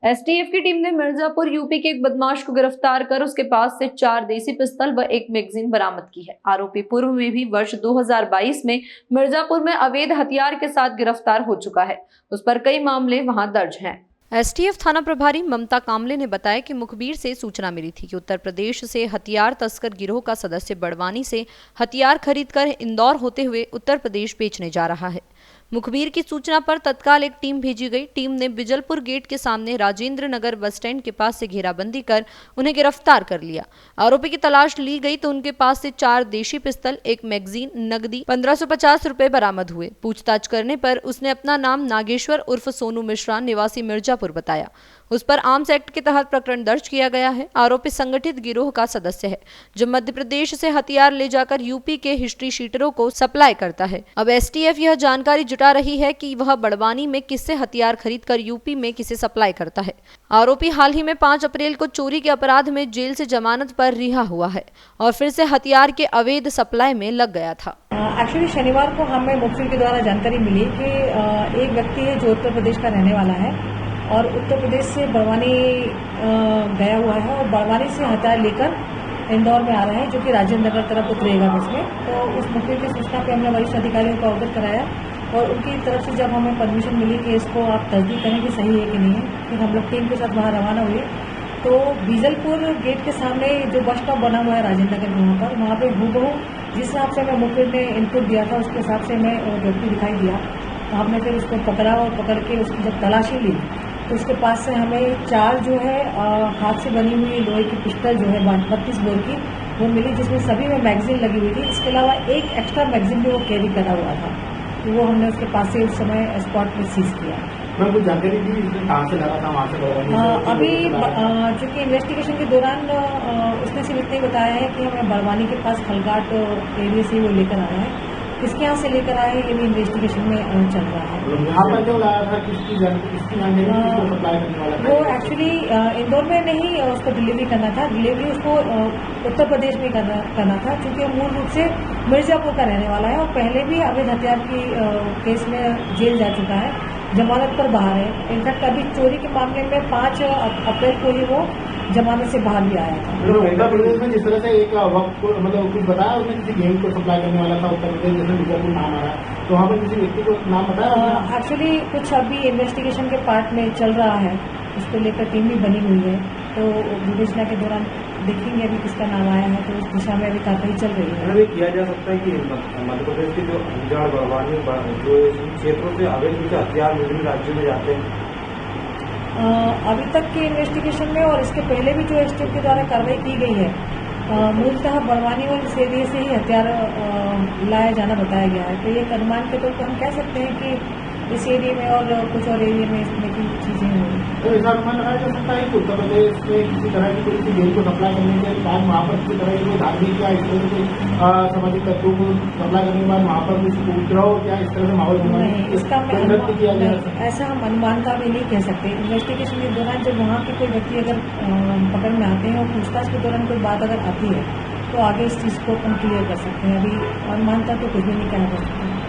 STF की team ने Mirzapur UP के एक बदमाश को गिरफ्तार कर उसके पास से 4 देसी पिस्तौल व एक मैगजीन बरामद की है। आरोपी पूर्व में भी वर्ष 2022 में मिर्जापुर में अवैध हथियार के साथ गिरफ्तार हो चुका है। उस पर कई मामले वहां दर्ज हैं। एसटीएफ थाना प्रभारी ममता कामले ने बताया कि मुखबिर से सूचना मिली थी कि उत्तर प्रदेश से हथियार तस्कर गिरोह का सदस्य बड़वानी से हथियार खरीदकर इंदौर होते हुए उत्तर प्रदेश बेचने जा रहा है। मुखबिर की सूचना पर तत्काल एक टीम भेजी गई। टीम ने बिजलपुर गेट के सामने राजेंद्र नगर बस स्टैंड के पास से घेराबंदी कर उन्हें गिरफ्तार कर लिया। आरोपी की तलाश ली गई तो उनके पास से 4 देशी पिस्तौल, एक मैगजीन, नकदी 1550 रुपए बरामद हुए। पूछताछ करने पर उसने अपना नाम नागेश्वर उर्फ सोनू मिश्रा निवासी मिर्जापुर बताया। उस पर आर्म्स एक्ट के तहत प्रकरण दर्ज किया गया है। आरोपी संगठित गिरोह का सदस्य है जो मध्य प्रदेश से हथियार ले जाकर यूपी के हिस्ट्री शीटरों को सप्लाई करता है। अब एसटीएफ यह जानकारी जुटा रही है कि वह बड़वानी में किससे हथियार खरीदकर यूपी में किसे सप्लाई करता है। आरोपी हाल ही में 5 अप्रैल को चोरी के अपराध में जेल से जमानत पर रिहा हुआ है और फिर से हथियार के अवैध सप्लाई में लग गया था। एक्चुअली शनिवार को हमें मुखबिर के द्वारा जानकारी मिली कि एक व्यक्ति है जो उत्तर प्रदेश का रहने वाला है और उत्तर प्रदेश से बड़वानी गया हुआ है और बड़वानी से हथियार लेकर इंदौर में आ रहा है, जो कि राजेंद्र नगर तरफ उतरेगा बस में। तो उस मुखबिर की सूचना पे हमने वरिष्ठ अधिकारियों को अवगत कराया और उनकी तरफ से जब हमें परमिशन मिली कि इसको आप तस्दीक करें कि सही है कि नहीं है, फिर हम लोग टीम के साथ वहाँ रवाना हुए। तो बीजलपुर गेट के सामने जो बस स्टॉप बना हुआ है राजेंद्र नगर, वहाँ पे हूबहू जिस हिसाब से हमें मुखबिर ने इनपुट दिया था उसके हिसाब से हमें व्यक्ति दिखाई दिया। तो हमने फिर उसको पकड़ा और पकड़ के उसकी जब तलाशी ली तो उसके पास से हमें 4 जो है हाथ से बनी हुई लोहे की पिस्टल जो है 32 बोर की वो मिली, जिसमें सभी में मैगजीन लगी हुई थी। इसके अलावा एक एक्स्ट्रा मैगजीन भी वो कैरी करा हुआ था, तो वो हमने उसके पास से उस समय स्पॉट पर सीज किया। कुछ जानकारी दी इसमें कहाँ से लगा था, वहाँ से अभी चूंकि इन्वेस्टिगेशन के दौरान उसने सिर्फ इतना ही बताया है कि हमें बड़वानी के पास खलघाट एरिया से वो लेकर आया है। किसके यहाँ से लेकर आए ये भी इन्वेस्टिगेशन में चल रहा है। यहाँ पर जो लाया था किसकी सप्लाई करने वाला था? वो एक्चुअली इंदौर में नहीं उसको डिलीवरी करना था, डिलीवरी उसको उत्तर प्रदेश में करना था, क्योंकि मूल रूप से मिर्जापुर का रहने वाला है और पहले भी अवैध हथियार की केस में जेल जा चुका है, जमानत पर बाहर है। इनफैक्ट अभी चोरी के मामले में 5 अप्रैल को ही वो जमानत से बाहर भी आया था। उत्तर प्रदेश में जिस तरह से एक वक्त मतलब कुछ बताया उसने किसी गेम को सप्लाई करने वाला था उत्तर प्रदेश, जैसे मिर्जापुर नाम आ रहा है, तो वहाँ पर किसी व्यक्ति को नाम बताया? एक्चुअली कुछ अभी इन्वेस्टिगेशन के पार्ट में चल रहा है, उसको लेकर टीम भी बनी हुई है, तो विवेचना के दौरान देखेंगे अभी किसका नाम आया है, तो उस दिशा में अभी कार्रवाई चल रही है। ये किया जा सकता है कि मध्य प्रदेश के जो अंजार बड़वानी जो क्षेत्रों से अवैध रूप से हथियार विभिन्न राज्यों में जाते हैं, अभी तक के इन्वेस्टिगेशन में और इसके पहले भी जो एसटीएफ के द्वारा कार्रवाई की गई है, मूलतः बड़वानी और इस एरिया से ही हथियार लाया जाना बताया गया है। तो ये अनुमान के तौर पर हम कह सकते हैं कि इस एरिया में और कुछ और एरिया में इसमें की चीजें होंगी। तो ऐसा अनुमान लगाया जा सकता है कि उत्तर प्रदेश में किसी तरह की कोई गेम को सप्लाई करने के बाद वहाँ पर किसी तरह की कोई धार्मिक या इस तरह से सामाजिक तत्वों को सप्लाई करने के बाद वहाँ पर किसी को उपद्रव या इस तरह से माहौल किया गया, ऐसा हम अनुमान का भी नहीं कह सकते। इन्वेस्टिगेशन के दौरान जब वहाँ के कोई व्यक्ति अगर पकड़ में आते हैं और पूछताछ के दौरान कोई बात अगर आती है तो आगे इस चीज़ को हम क्लियर कर सकते हैं। अभी अनुमानता तो कुछ भी नहीं कहना कर सकते।